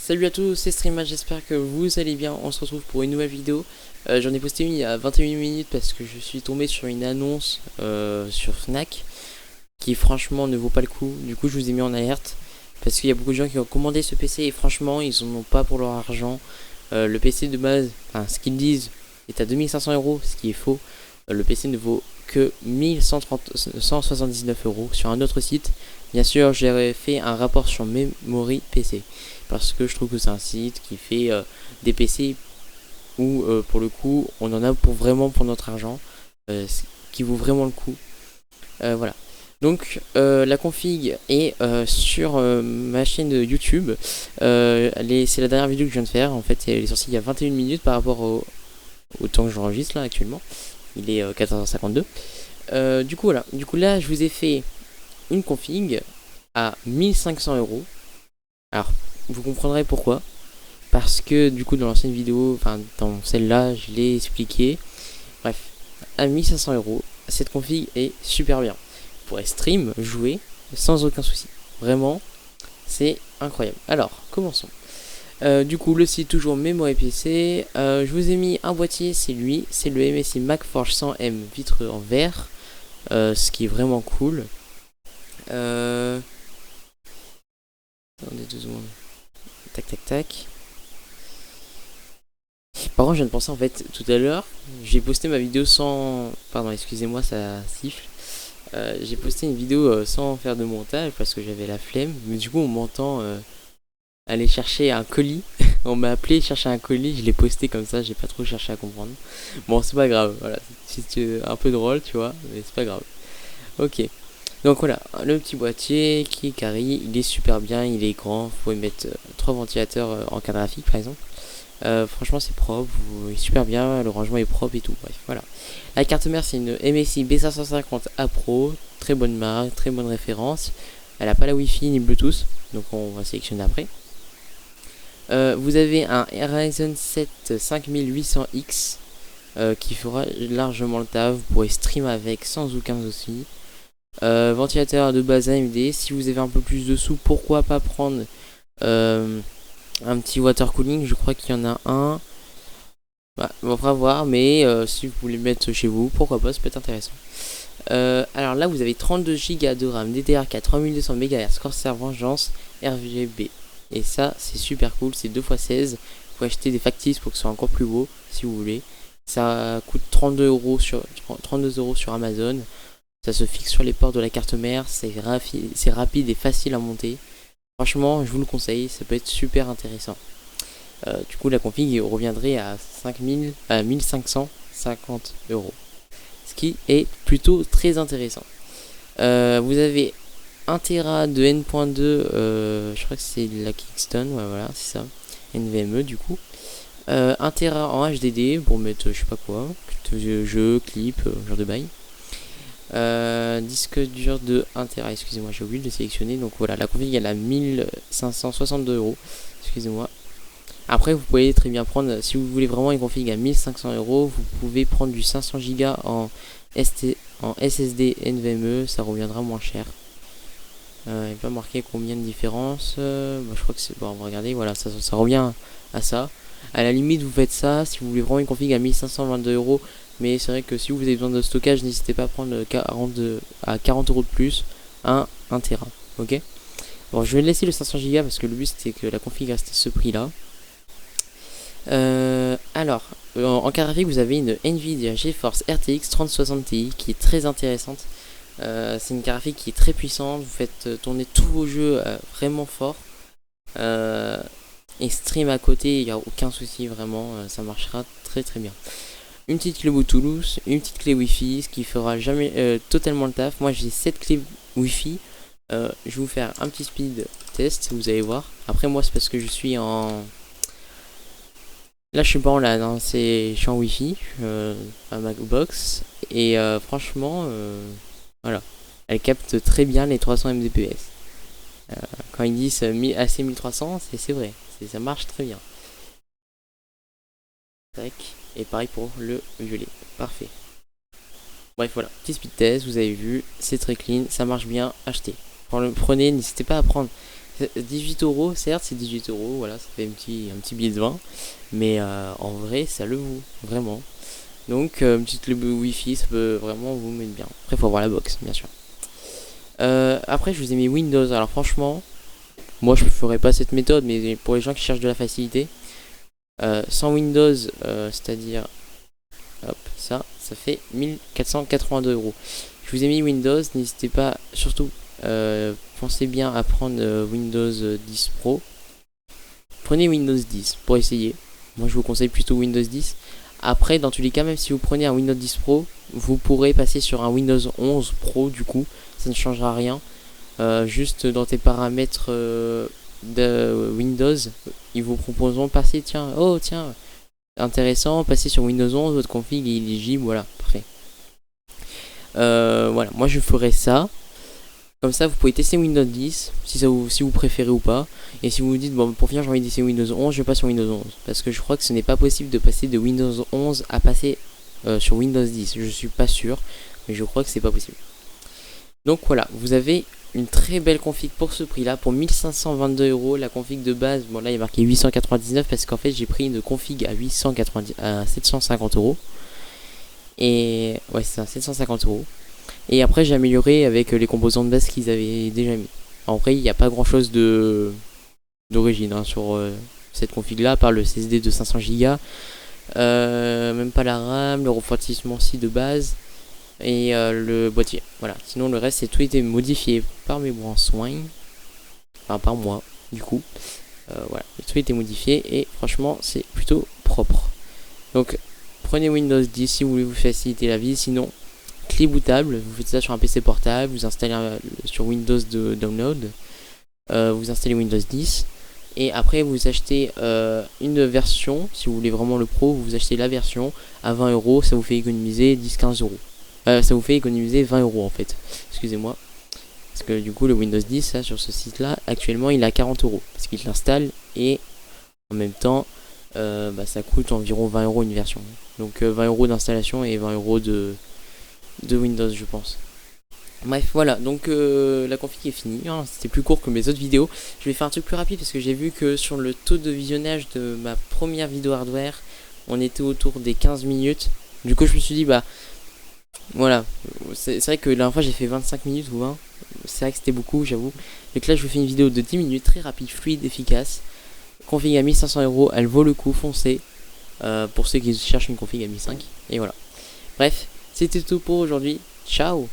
Salut à tous, c'est Streama, j'espère que vous allez bien. On se retrouve pour une nouvelle vidéo. J'en ai posté une il y a 21 minutes parce que je suis tombé sur une annonce sur Fnac qui franchement ne vaut pas le coup. Du coup je vous ai mis en alerte parce qu'il y a beaucoup de gens qui ont commandé ce PC et franchement ils en ont pas pour leur argent. Le PC de base, enfin ce qu'ils disent est à 2500 €, ce qui est faux. Le PC ne vaut que 179 € sur un autre site. Bien sûr, j'ai fait un rapport sur Memory PC parce que je trouve que c'est un site qui fait des PC où pour le coup on en a pour vraiment pour notre argent, qui vaut vraiment le coup. Voilà. Donc la config est sur ma chaîne de YouTube. C'est la dernière vidéo que je viens de faire. En fait, elle est sortie il y a 21 minutes par rapport au temps que j'enregistre là actuellement. Il est 14h52. Du coup voilà. Du coup là, je vous ai fait une config à 1500 €. Alors, vous comprendrez pourquoi. Parce que du coup, dans l'ancienne vidéo, enfin dans celle-là, je l'ai expliqué. Bref, à 1500 €, cette config est super bien. Vous pourrez stream, jouer sans aucun souci. Vraiment, c'est incroyable. Alors, commençons. Du coup, le site toujours Memory PC. Je vous ai mis un boîtier, c'est lui. C'est le MSI MacForge 100M vitre en verre. Ce qui est vraiment cool. Attendez 2 secondes. Tac, tac, tac. Par contre, je viens de penser en fait tout à l'heure, j'ai posté ma vidéo sans. Pardon, excusez-moi, ça siffle. J'ai posté une vidéo sans faire de montage parce que j'avais la flemme. Mais du coup, on m'entend aller chercher un colis. On m'a appelé chercher un colis, je l'ai posté comme ça, j'ai pas trop cherché à comprendre. Bon, c'est pas grave, voilà. C'est un peu drôle, tu vois, mais c'est pas grave. Ok. Donc voilà, le petit boîtier qui est carré, il est super bien, il est grand. Vous pouvez mettre 3 ventilateurs en carte graphique par exemple. Franchement c'est propre, il est super bien, le rangement est propre et tout, bref voilà. La carte mère c'est une MSI B550A Pro, très bonne marque, très bonne référence. Elle n'a pas la Wi-Fi ni Bluetooth, donc on va sélectionner après. Vous avez un Ryzen 7 5800X qui fera largement le taf, vous pourrez stream avec sans aucun souci. Ventilateur de base AMD, si vous avez un peu plus de sous, pourquoi pas prendre un petit water cooling, je crois qu'il y en a un. Bah, on va voir, mais si vous voulez mettre chez vous, pourquoi pas, ça peut être intéressant. Alors là, vous avez 32 Go de RAM, DDR4, 3200 MHz, Corsair Vengeance, RGB. Et ça, c'est super cool, c'est 2x16. Vous pouvez acheter des factices pour que ce soit encore plus beau, si vous voulez. Ça coûte 32 € sur Amazon. Ça se fixe sur les ports de la carte mère, c'est rapide et facile à monter. Franchement, je vous le conseille, ça peut être super intéressant. Du coup, la config reviendrait à 1550 €. Ce qui est plutôt très intéressant. Vous avez 1 Tera de N.2, je crois que c'est la Kingston, ouais, voilà, c'est ça. NVMe du coup. 1 Tera en HDD pour mettre je sais pas quoi, jeu, clip, genre de bail. Disque dur de 1 Tera, excusez-moi, j'ai oublié de le sélectionner. Donc voilà, la config elle a 1562 €. Excusez-moi. Après, vous pouvez très bien prendre, si vous voulez vraiment une config à 1500 €, vous pouvez prendre du 500 Go en SSD NVMe, ça reviendra moins cher. Il n'est pas marqué combien de différence. Je crois que c'est bon, on va regarder. Voilà, ça revient à ça. À la limite, vous faites ça si vous voulez vraiment une config à 1522 €. Mais c'est vrai que si vous avez besoin de stockage, n'hésitez pas à prendre 40 € de plus, 1 Tera. Ok. Bon, je vais laisser le 500 Go parce que le but c'était que la config reste à ce prix là. Alors, en carte graphique, vous avez une Nvidia GeForce RTX 3060 Ti qui est très intéressante. C'est une carte graphique qui est très puissante. Vous faites tourner tous vos jeux vraiment fort. Et stream à côté, il n'y a aucun souci, vraiment, ça marchera très très bien. Une petite clé Bluetooth, une petite clé Wi-Fi, ce qui fera jamais totalement le taf. Moi j'ai 7 clés Wi-Fi. Je vais vous faire un petit speed test, vous allez voir. Après moi c'est parce que je suis en... Là je suis pas en LAN, hein, je suis en Wi-Fi, à ma box. Et franchement, voilà. Elle capte très bien les 300 Mbps. Quand ils disent AC 1300, c'est vrai, ça marche très bien. Tac. Et pareil pour le violet. Parfait. Bref, voilà. Petit speed test, vous avez vu. C'est très clean. Ça marche bien. Achetez. Prenez, n'hésitez pas à prendre 18 euros, certes c'est 18 euros, voilà, ça fait un petit billet de 20, mais en vrai ça le vaut, vraiment. Donc une petite clé Wi-Fi, ça peut vraiment vous mettre bien. Après faut avoir la box, bien sûr. Après je vous ai mis Windows, alors franchement, moi je ne ferai pas cette méthode, mais pour les gens qui cherchent de la facilité, sans Windows, c'est-à-dire, hop, ça fait 1482 euros. Je vous ai mis Windows, n'hésitez pas, surtout, pensez bien à prendre Windows 10 Pro. Prenez Windows 10 pour essayer. Moi je vous conseille plutôt Windows 10. Après, dans tous les cas, même si vous prenez un Windows 10 Pro, vous pourrez passer sur un Windows 11 Pro du coup, ça ne changera rien. Juste dans tes paramètres de Windows, ils vous proposeront de passer, tiens, intéressant, passer sur Windows 11, votre config est éligible, voilà, parfait. Voilà, moi je ferai ça. Comme ça, vous pouvez tester Windows 10, si vous préférez ou pas. Et si vous vous dites, bon, pour finir, j'ai envie d'essayer Windows 11, je passe sur Windows 11. Parce que je crois que ce n'est pas possible de passer de Windows 11 à passer sur Windows 10. Je suis pas sûr, mais je crois que c'est pas possible. Donc voilà, vous avez une très belle config pour ce prix là, pour 1522 euros. La config de base, bon là il est marqué 899 parce qu'en fait j'ai pris une config à 750 euros. Et ouais, c'est ça, 750 euros. Et après j'ai amélioré avec les composants de base qu'ils avaient déjà mis. En vrai, il n'y a pas grand chose d'origine hein, sur cette config là, par le SSD de 500 Go, même pas la RAM, le refroidissement si de base et le boîtier. Voilà, sinon le reste c'est tout été modifié par mes bons soins, enfin par moi du coup. Voilà, tout a été modifié et franchement c'est plutôt propre. Donc prenez Windows 10 si vous voulez vous faciliter la vie, sinon clé bootable, vous faites ça sur un PC portable, vous installez sur Windows de download, vous installez Windows 10 et après vous achetez une version, si vous voulez vraiment le pro, vous achetez la version à 20 euros, ça vous fait économiser 10-15 euros. Ça vous fait économiser 20 euros en fait, excusez-moi. Parce que du coup le Windows 10 là, sur ce site là, actuellement il est à 40 euros parce qu'il l'installe et en même temps ça coûte environ 20 euros une version. Donc 20 euros d'installation et 20 euros de Windows je pense. Bref voilà, donc la config est finie, hein, c'était plus court que mes autres vidéos. Je vais faire un truc plus rapide parce que j'ai vu que sur le taux de visionnage de ma première vidéo hardware, on était autour des 15 minutes. Du coup je me suis dit bah voilà, c'est vrai que la dernière fois j'ai fait 25 minutes ou 20, c'est vrai que c'était beaucoup j'avoue. Donc là je vous fais une vidéo de 10 minutes, très rapide, fluide, efficace. Config à 1500 euros, elle vaut le coup, foncez. Pour ceux qui cherchent une config à 1005. Et voilà. Bref, c'était tout pour aujourd'hui. Ciao.